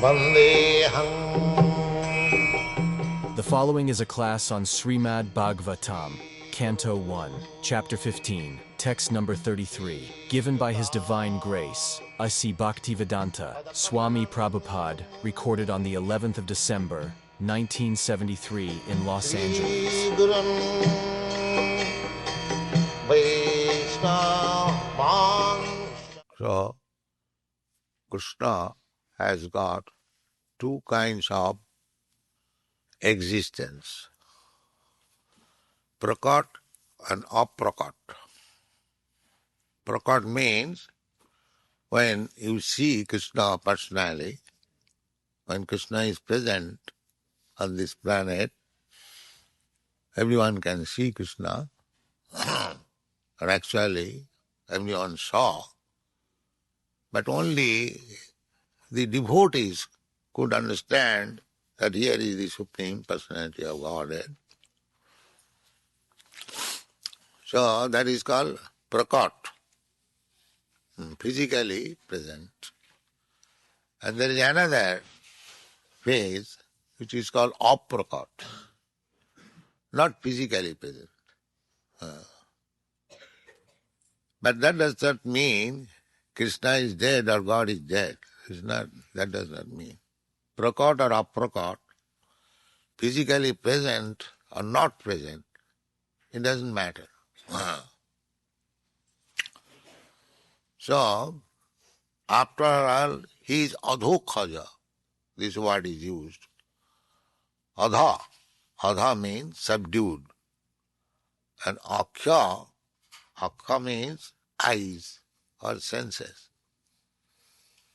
Vandeham. The following is a class on Srimad Bhagavatam, Canto 1, Chapter 15, Text number 33, given by His Divine Grace, A.C. Bhaktivedanta, Swami Prabhupada, recorded on the 11th of December, 1973 in Los Angeles. Gurum Vaishnava. So, Krishna has got two kinds of existence, prakat and aprakat. Prakat means when you see Krishna personally, when Krishna is present on this planet, everyone can see Krishna, or actually everyone saw, but only the devotees could understand that here is the Supreme Personality of Godhead. So that is called prakat, physically present. And there is another phase which is called aprakat, not physically present. But that does not mean Krishna is dead or God is dead. It's not, that does not mean. Prakat or aprakat, physically present or not present, it doesn't matter. So, after all, he is adhokhaja. This word is used. Adha. Adha means subdued. And akhya, akhya means eyes or senses.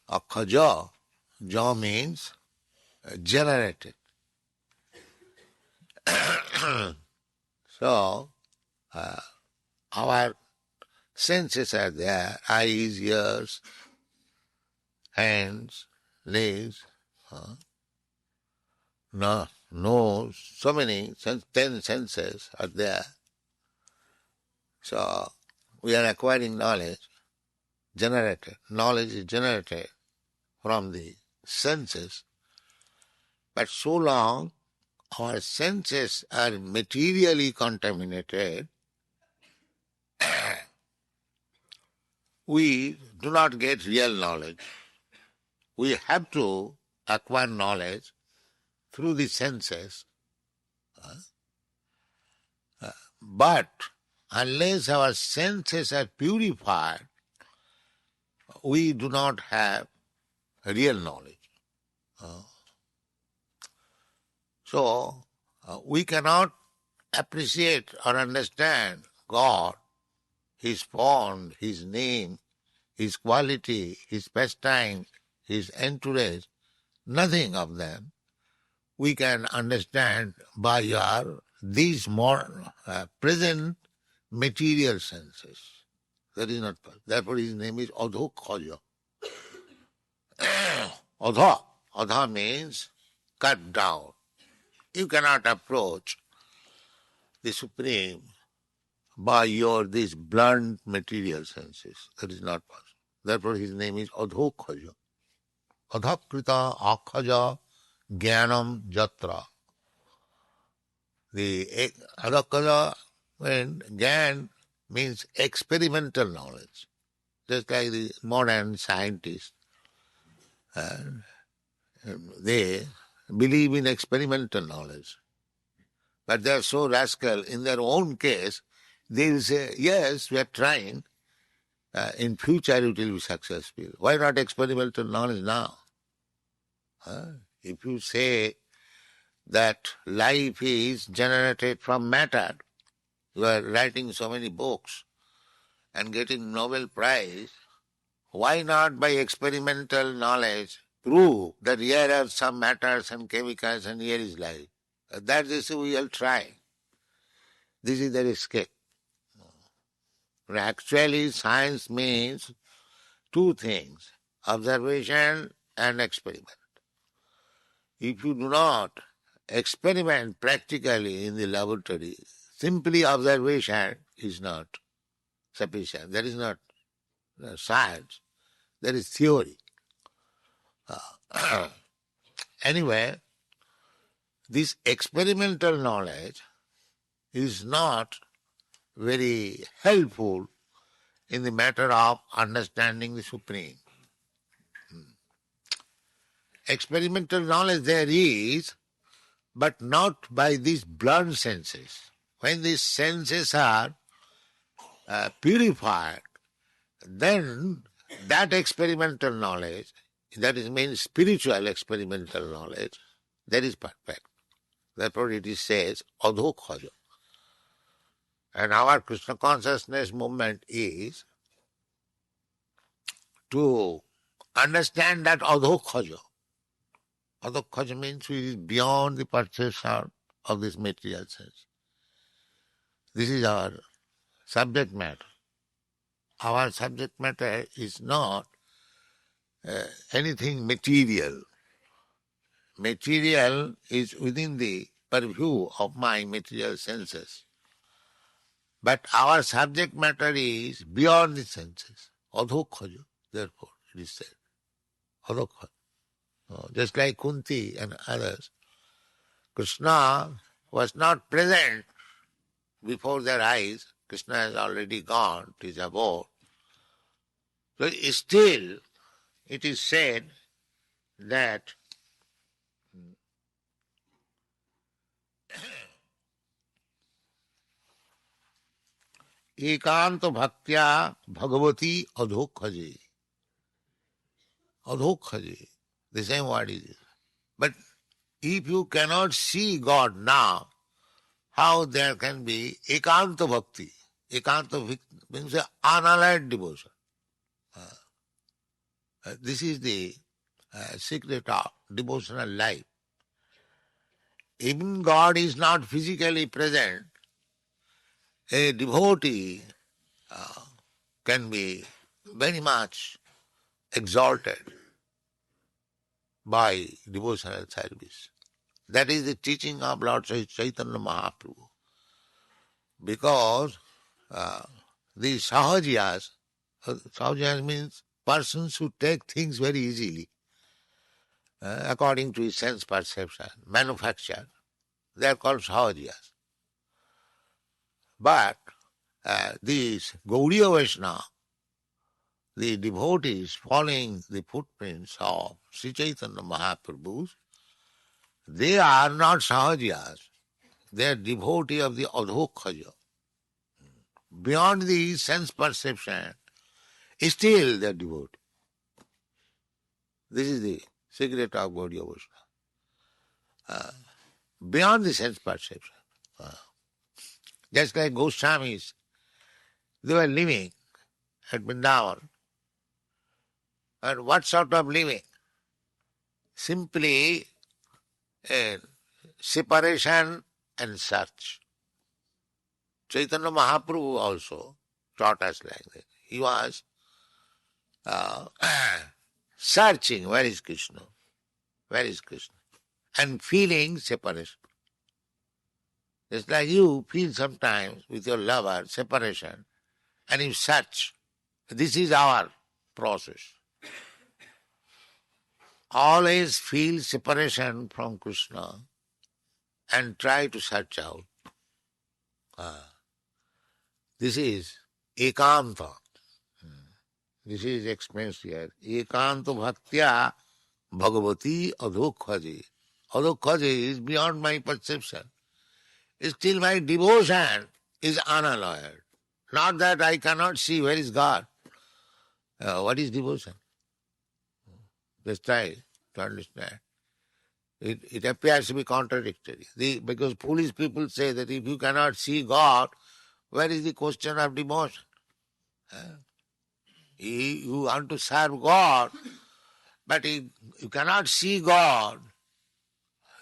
Akhaja, ja means generated. So, our senses are there, eyes, ears, hands, legs, nose, so many, 10 senses are there. So, we are acquiring knowledge, generated. Knowledge is generated from the senses, but so long our senses are materially contaminated, we do not get real knowledge. We have to acquire knowledge through the senses. But unless our senses are purified, we do not have real knowledge. So, we cannot appreciate or understand God, His form, His name, His quality, His pastime, His entourage, nothing of them we can understand by these more present material senses. That is not possible. Therefore his name is Adhokhaja. Adha. Adha means cut down. You cannot approach the Supreme by these blunt material senses. That is not possible. Therefore his name is Adhokhaja. Adhakrita akhaja jnanam jatra. The adhokhaja jnana means experimental knowledge. Just like the modern scientists, they believe in experimental knowledge. But they are so rascal, in their own case, they will say, yes, we are trying, in future it will be successful. Why not experimental knowledge now? If you say that life is generated from matter, you are writing so many books and getting Nobel Prize, why not by experimental knowledge prove that here are some matters and chemicals and here is life? That is we will try. This is their escape. But actually science means two things, observation and experiment. If you do not experiment practically in the laboratory, simply observation is not sufficient. That is not science. That is theory. Anyway, this experimental knowledge is not very helpful in the matter of understanding the Supreme. Experimental knowledge there is, but not by these blunt senses. When these senses are purified, then that experimental knowledge, that is means spiritual experimental knowledge, that is perfect. Therefore it is says, adhokhaja. And our Krishna consciousness movement is to understand that adhokhaja. Adhokhaja means it is beyond the perception of this material sense. This is our subject matter. Our subject matter is not anything material. Material is within the purview of my material senses. But our subject matter is beyond the senses. Adhokhaja, therefore it is said. Adhokhaja. Just like Kunti and others, Krishna was not present before their eyes. Krishna has already gone to his abode. So still it is said that एकांत भक्त्या Bhagwati अधोखजे. Adhokhaje, the same word is. But if you cannot see God now, how there can be ekanta bhakti? Ekanta bhakti means unallied devotion. This is the secret of devotional life. Even God is not physically present, a devotee can be very much exalted by devotional service. That is the teaching of Lord Chaitanya Mahaprabhu. Because the sahajiyas, sahajiyas means persons who take things very easily, according to his sense perception, manufacture, they are called sahajiyas. But these Gaudiya Vaishnava, the devotees following the footprints of Sri Chaitanya Mahaprabhu, they are not sahajiyas. They are devotee of the adhokhaja. Beyond the sense perception, still they are devotee. This is the secret of Gaudiya Vaishnava. Beyond the sense perception. Just like Goswamis, they were living at Vrindavan. And what sort of living? Simply separation and search. Chaitanya Mahaprabhu also taught us like that. He was searching, where is Krishna? Where is Krishna? And feeling separation. Just like you feel sometimes with your lover separation, and you search. This is our process. Always feel separation from Krishna and try to search out. This is ekanta. This is explained here. Ekanta bhaktya bhagavati adhokhaje. Adhokhaje is beyond my perception. Still my devotion is unalloyed. Not that I cannot see where is God. What is devotion? Just try to understand. It appears to be contradictory. Because foolish people say that if you cannot see God, where is the question of devotion? You want to serve God, but if you cannot see God,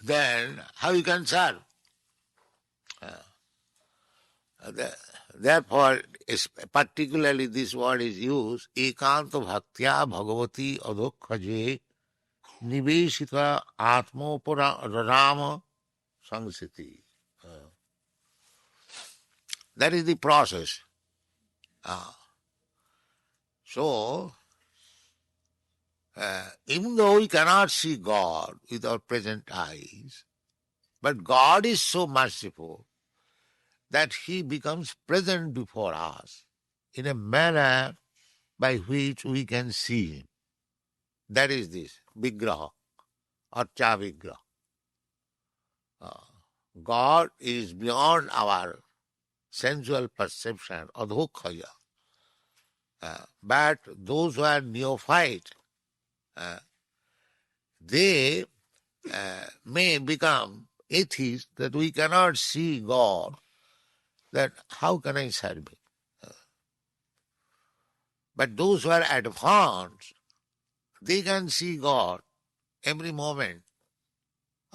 then how you can serve? Therefore, particularly this word is used, ekanta bhaktya bhagavati adhokhaje niveshita atmopara rama sangsiti. That is the process. So, Even though we cannot see God with our present eyes, but God is so merciful that He becomes present before us in a manner by which we can see Him. That is this Vigraha or Cha Vigraha. God is beyond our sensual perception, adhokhaya. But those who are neophyte, they may become atheists that we cannot see God, that how can I serve Him? But those who are advanced, they can see God every moment,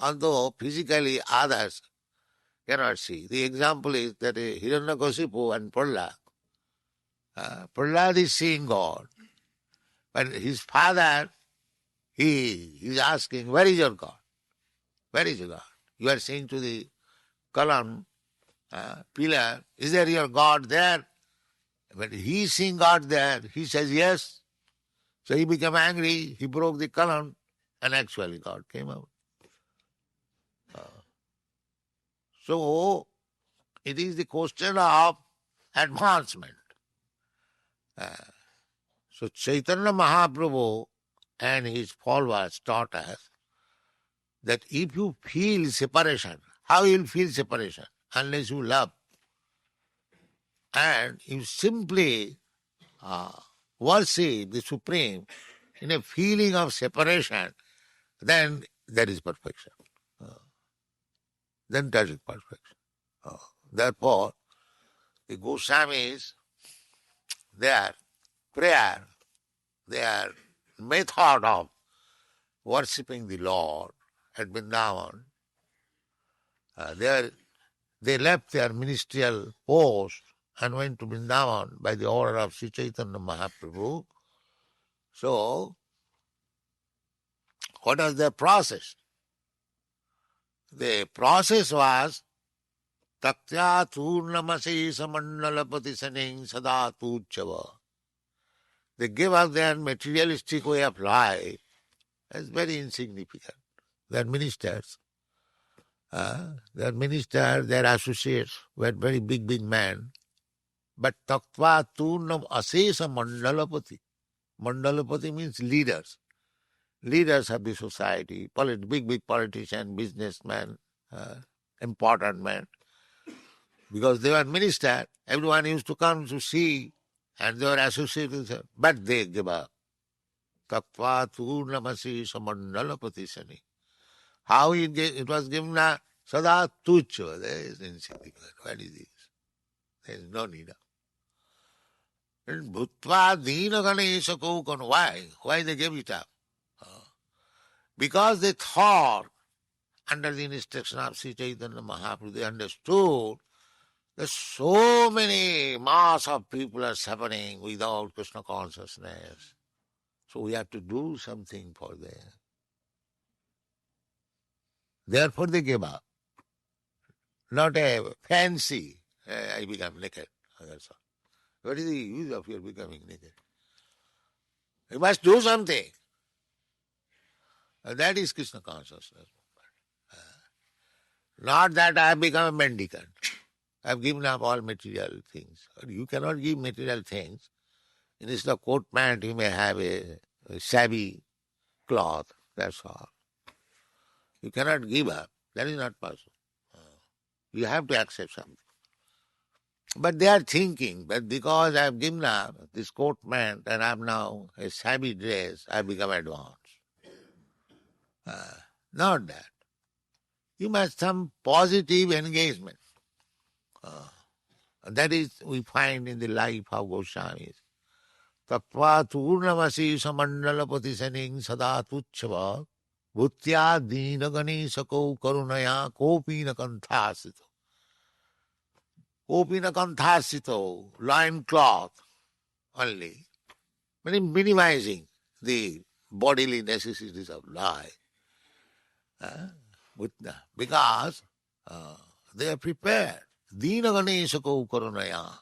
although physically others cannot see. The example is that Hiranyakasipu and Prahlad. Prahlad is seeing God, but his father, he is asking, where is your God? Where is your God? You are saying to the column, pillar, is there your God there? But he is seeing God there. He says yes. So he became angry. He broke the column, and actually God came out. So it is the question of advancement. So Chaitanya Mahaprabhu and his followers taught us that if you feel separation, how you will feel separation? Unless you love. And you simply worship the Supreme in a feeling of separation, then there is perfection. Then there is perfection. Therefore, the Goswamis, their prayer, their method of worshipping the Lord at Vrindavan, they left their ministerial post and went to Vrindavan by the order of Sri Chaitanya Mahaprabhu. So, what was their process? The process was Taktya Turnamase Samandalapati Saning Sada Tuchava. They gave up their materialistic way of life as very insignificant. Their ministers, their associates were very big men. But Taktva Turnam Asesa Mandalapati. Mandalapati means leaders. Leaders of the society, big politicians, businessmen, important men. Because they were ministers, everyone used to come to see, and they were associated with them. But they gave up. Taktva Turnamasi Samandalapati Sani. How it was given a Sada Tucho. There is insignificant. What is this? There is no need of. And Bhutva Dina Ganesha Kokan. Why? Why they gave it up? Because they thought, under the instruction of Sri Chaitanya Mahaprabhu, they understood that so many mass of people are suffering without Krishna consciousness. So we have to do something for them. Therefore they gave up. Not a fancy, I become naked. That's all. What is the use of your becoming naked? You must do something. That is Krishna consciousness. Not that I have become a mendicant. I have given up all material things. You cannot give material things. Instead of coat pant, you may have a shabby cloth. That's all. You cannot give up. That is not possible. You have to accept something. But they are thinking that because I have given up this coat pant and I am now a shabby dress, I have become advanced. Not that. You must have some positive engagement. That is we find in the life of Goswamis. Tattva turnamasi samandalapati saning sada tuchava bhutya dina ganesako karunaya kopina kanthasito. Kopina kanthasito, loin cloth only. Minimizing the bodily necessities of life. Because they are prepared. Dina Ganesako Karunaya.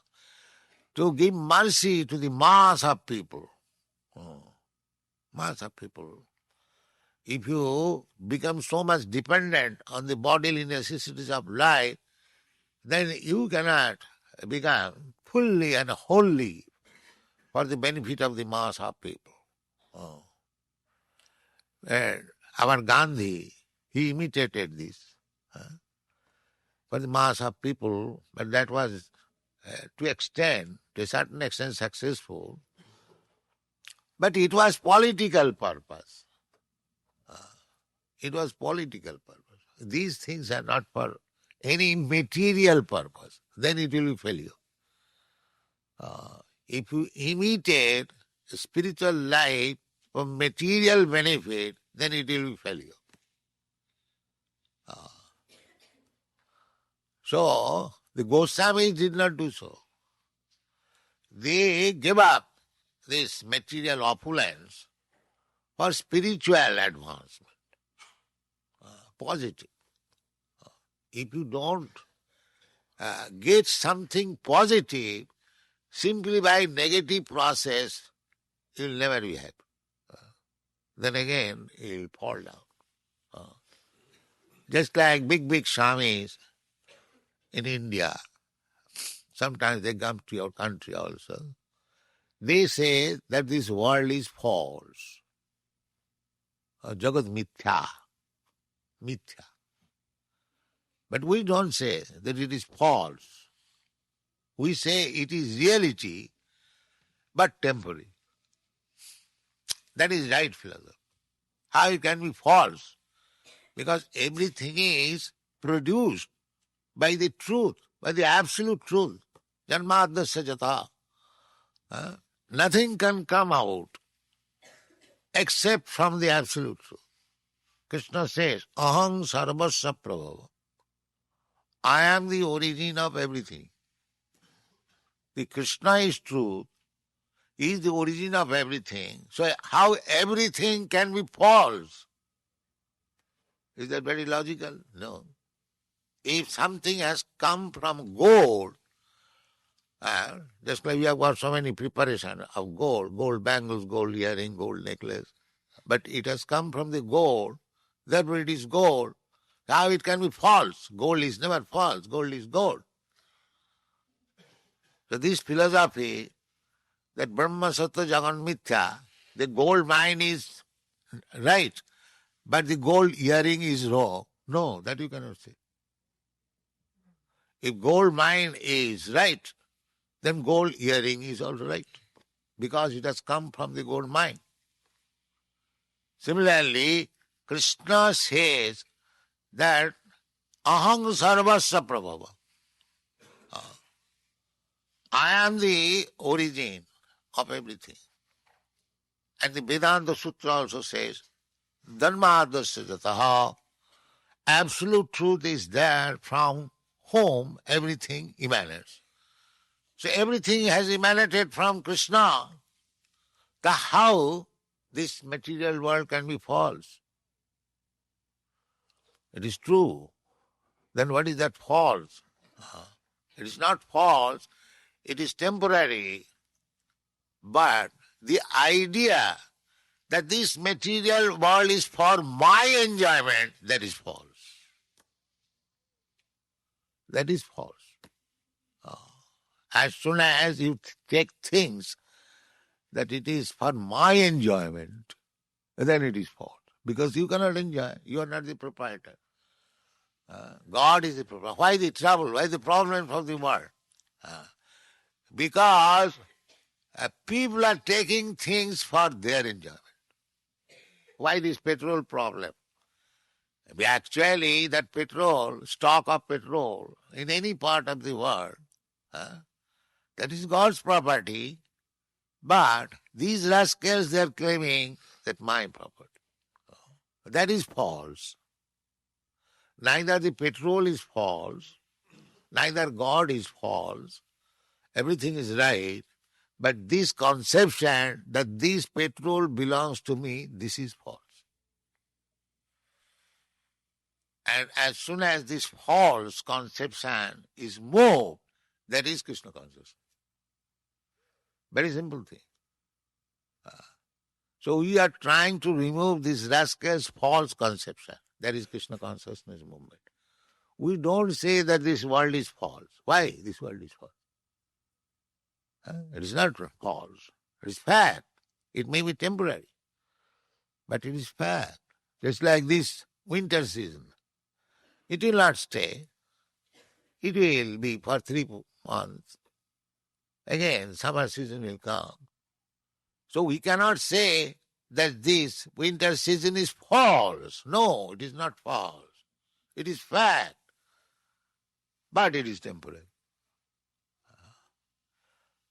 To give mercy to the mass of people. Mass of people. If you become so much dependent on the bodily necessities of life, then you cannot become fully and wholly for the benefit of the mass of people. Oh. And our Gandhi, he imitated this for the mass of people, but that was to a certain extent successful, but it was political purpose. It was political purpose. These things are not for any material purpose. Then it will be failure. If you imitate spiritual life for material benefit, then it will be failure. So, the Goswamis did not do so. They gave up this material opulence for spiritual advancement, positive. If you don't get something positive simply by negative process, you'll never be happy. Then again, you'll fall down. Just like big swamis in India, sometimes they come to your country also. They say that this world is false. Jagat mithya. Mithya. But we don't say that it is false. We say it is reality, but temporary. That is right philosophy. How it can be false? Because everything is produced by the truth, by the absolute truth. Janmadasya jata. Nothing can come out except from the absolute truth. Krishna says, Aham sarvasya prabhava. I am the origin of everything. The Krishna is truth, he is the origin of everything. So how everything can be false? Is that very logical? No. If something has come from gold, just like we have got so many preparations of gold bangles, gold earring, gold necklace, but it has come from the gold, therefore it is gold. How it can be false? Gold is never false, gold is gold. So this philosophy, that Brahma Sattva Jagan Mithya, the gold mine is right, but the gold earring is wrong. No, that you cannot say. If gold mine is right, then gold earring is also right, because it has come from the gold mine. Similarly, Krishna says that Aham sarvasya prabhava. I am the origin of everything. And the Vedanta Sutra also says, Dharmadasya jataha. Absolute truth is there from whom everything emanates. So everything has emanated from Krishna. How this material world can be false? It is true. Then what is that false? It is not false, it is temporary. But the idea that this material world is for my enjoyment, that is false. That is false. As soon as you take things that it is for my enjoyment, then it is false. Because you cannot enjoy. You are not the proprietor. God is the proprietor. Why the trouble? Why the problem of the world? Because people are taking things for their enjoyment. Why this petrol problem? Actually, that petrol, stock of petrol in any part of the world, that is God's property, but these rascals, they are claiming that my property. That is false. Neither the petrol is false, neither God is false, everything is right, but this conception that this petrol belongs to me, this is false. And as soon as this false conception is moved, that is Krishna consciousness. Very simple thing. So we are trying to remove this rascal's false conception. That is Krishna consciousness movement. We don't say that this world is false. Why this world is false? It is not false. It is fact. It may be temporary, but it is fact. Just like this winter season. It will not stay. It will be for 3 months. Again, summer season will come. So we cannot say that this winter season is false. No, it is not false. It is fact. But it is temporary.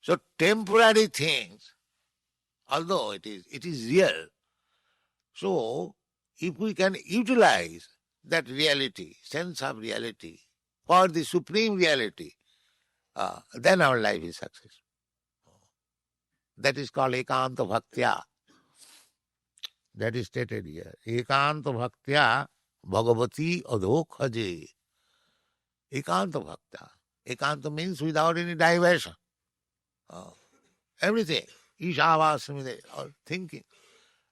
So temporary things, although it is real. So if we can utilize that reality, sense of reality, for the supreme reality, then our life is successful. That is called ekanta bhaktya. That is stated here. Ekanta bhaktya bhagavati adhokhaje. Ekanta bhaktya. Ekanta means without any diversion. Everything. Ishavasmide, or thinking.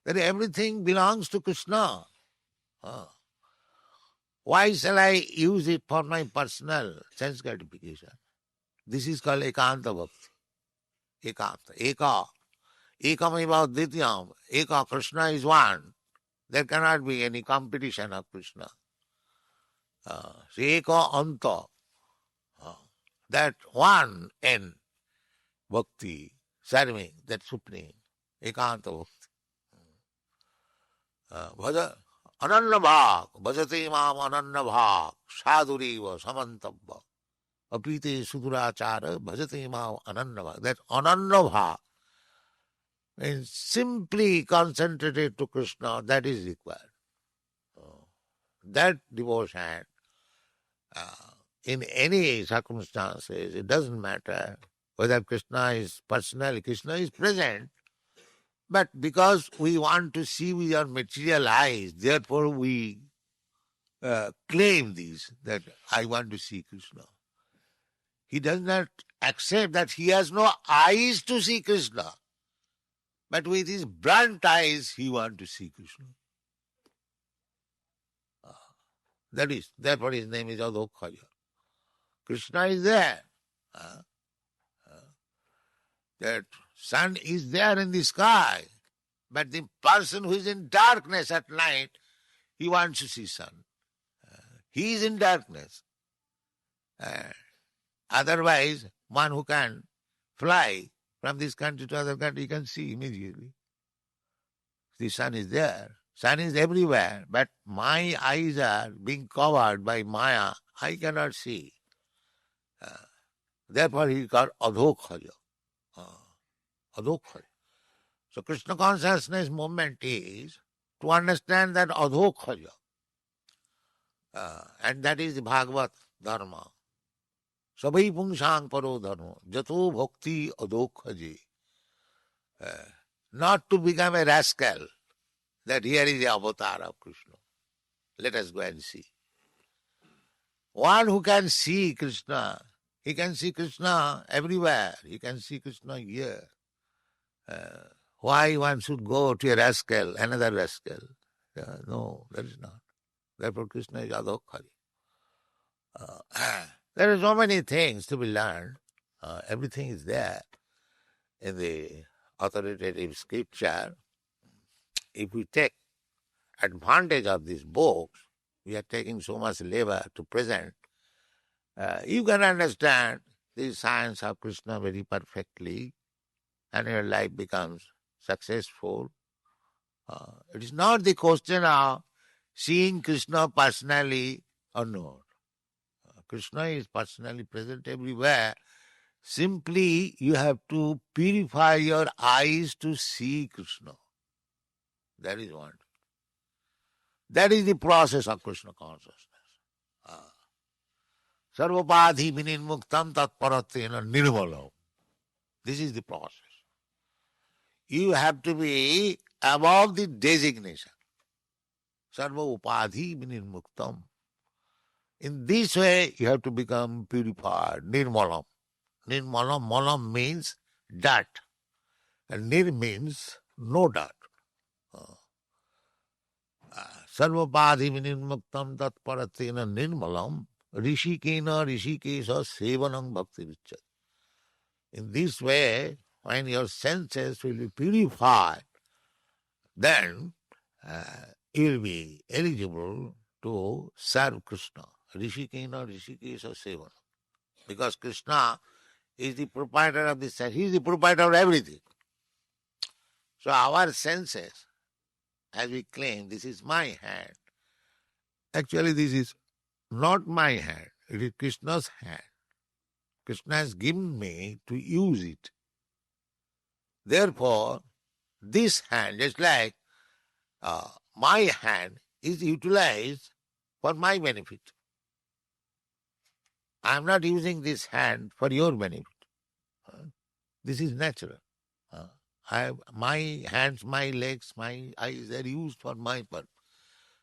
That everything belongs to Krishna. Why shall I use it for my personal sense gratification? This is called ekanta bhakti. Ekanta. Eka. Ekameva dvityam. Eka, Krishna is one. There cannot be any competition of Krishna. So eka anta. That one end. Bhakti. Serving. That supreme. Ekanta bhakti. Bhaja. Ananya bhak. Bhajate mam ananya bhak. Sadhuriva samantavva. Apite sudurachara. Bhajate mam ananya bhak. That ananya bhak means simply concentrated to Krishna. That is required. That devotion, in any circumstances, it doesn't matter whether Krishna is personal. Krishna is present. But because we want to see with our material eyes, therefore we claim this, that I want to see Krishna. He does not accept that he has no eyes to see Krishna. But with his burnt eyes, he wants to see Krishna. Therefore his name is Adhokhaya. Krishna is there. That sun is there in the sky. But the person who is in darkness at night, he wants to see sun. He is in darkness. Otherwise, one who can fly from this country to other country, he can see immediately. The sun is there. Sun is everywhere. But my eyes are being covered by Maya. I cannot see. Therefore he is called Adhokhaya. Adhokhaya. So Krishna consciousness movement is to understand that Adhokhaya. And that is the Bhagavad Dharma. Sabai pungsang paro dharma. Jato bhakti adhokhaje. Not to become a rascal, that here is the avatar of Krishna. Let us go and see. One who can see Krishna, he can see Krishna everywhere. He can see Krishna here. Why one should go to a rascal, another rascal? No, that is not. Therefore Krishna is Adhokhari. There are so many things to be learned. Everything is there in the authoritative scripture. If we take advantage of these books, we are taking so much labor to present. You can understand the science of Krishna very perfectly, and your life becomes successful. It is not the question of seeing Krishna personally or not. Krishna is personally present everywhere. Simply you have to purify your eyes to see Krishna. That is one. That is the process of Krishna consciousness. Sarvapadhi vinirmuktam tatparatena nirmalam. This is the process. You have to be above the designation. Sarva upadhi vinirmuktam. In this way, you have to become purified. Nirmalam. Nirmalam, malam means dirt. And nir means no dirt. sarvapadhi vinirmuktam tatparatena nirmalam rishikena rishikesa sevanam bhakti vichat. In this way, when your senses will be purified, then you will be eligible to serve Krishna. Rishikena rishikesa sevanam. Because Krishna is the proprietor of this sense. He is the proprietor of everything. So our senses, as we claim, this is my hand. Actually, this is not my hand. It is Krishna's hand. Krishna has given me to use it. Therefore, this hand, just like my hand, is utilized for my benefit. I am not using this hand for your benefit. This is natural. My hands, my legs, my eyes are used for my purpose.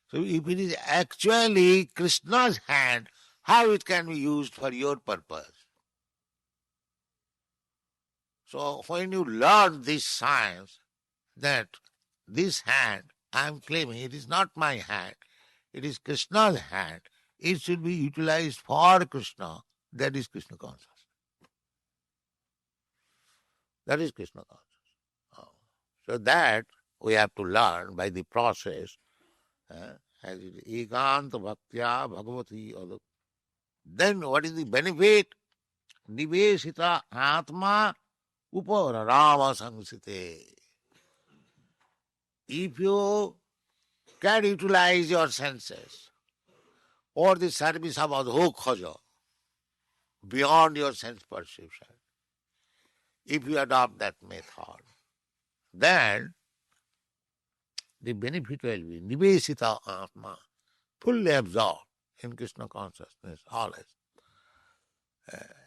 So if it is actually Krishna's hand, how it can be used for your purpose? So when you learn this science, that this hand, I am claiming it is not my hand, it is Krishna's hand, it should be utilized for Krishna, that is Krishna consciousness. That is Krishna consciousness. So that we have to learn by the process. As it is ekanta bhaktya bhagavati aduk. Then what is the benefit? Nivesita atma upara rama sangsite. If you can utilize your senses for the service of adhokhaja, beyond your sense perception, if you adopt that method, then the benefit will be nivesita atma, fully absorbed in Krishna consciousness, always.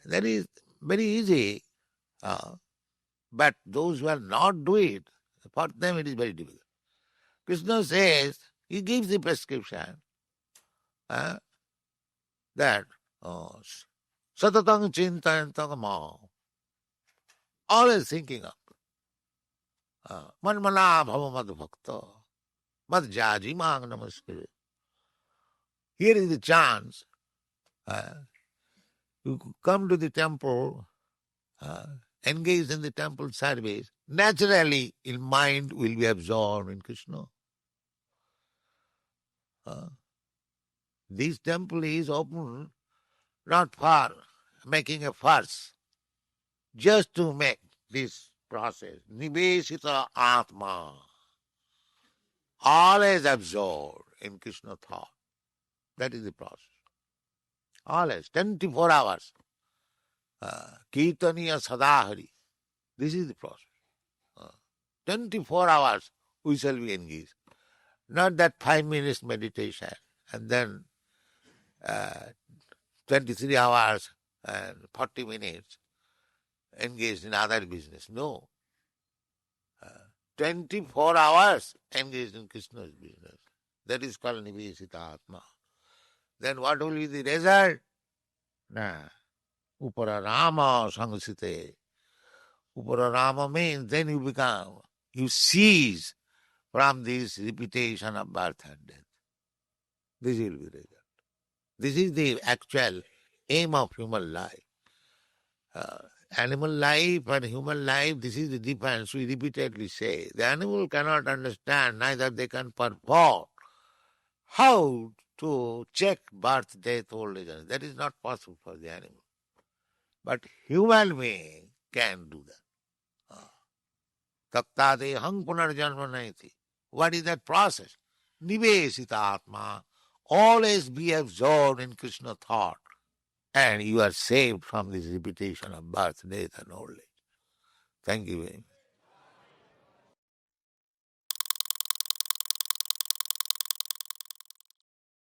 That is very easy, but those who are not do it, for them it is very difficult. Krishna says, he gives the prescription that satatang chintayantang ma, always thinking of manmana bhava mad bhakta, mad jaji mang namaskare. Here is the chance. You come to the temple, engage in the temple service, naturally your mind will be absorbed in Krishna. This temple is open not for making a fuss, just to make this process. Nivesita Atma, always absorbed in Krishna thought. That is the process. Always, 24 hours. Kirtaniya Sadahari. This is the process. 24 hours we shall be engaged. Not that 5 minutes meditation and then 23 hours and 40 minutes engaged in other business. No. 24 hours engaged in Krishna's business. That is called Nivesita Atma. Then what will be the result? Upara Rama Sangsite. Upara Rama means then you cease from this repetition of birth and death. This will be the result. This is the actual aim of human life. Animal life and human life, this is the difference we repeatedly say. The animal cannot understand, neither they can perform how to check birth, death, old age. That is not possible for the animal. But human being can do that. Taktade hang punarjanma naiti. What is that process? Nivesita Atma. Always be absorbed in Krishna thought. And you are saved from this repetition of birth, death and old age. Thank you very much.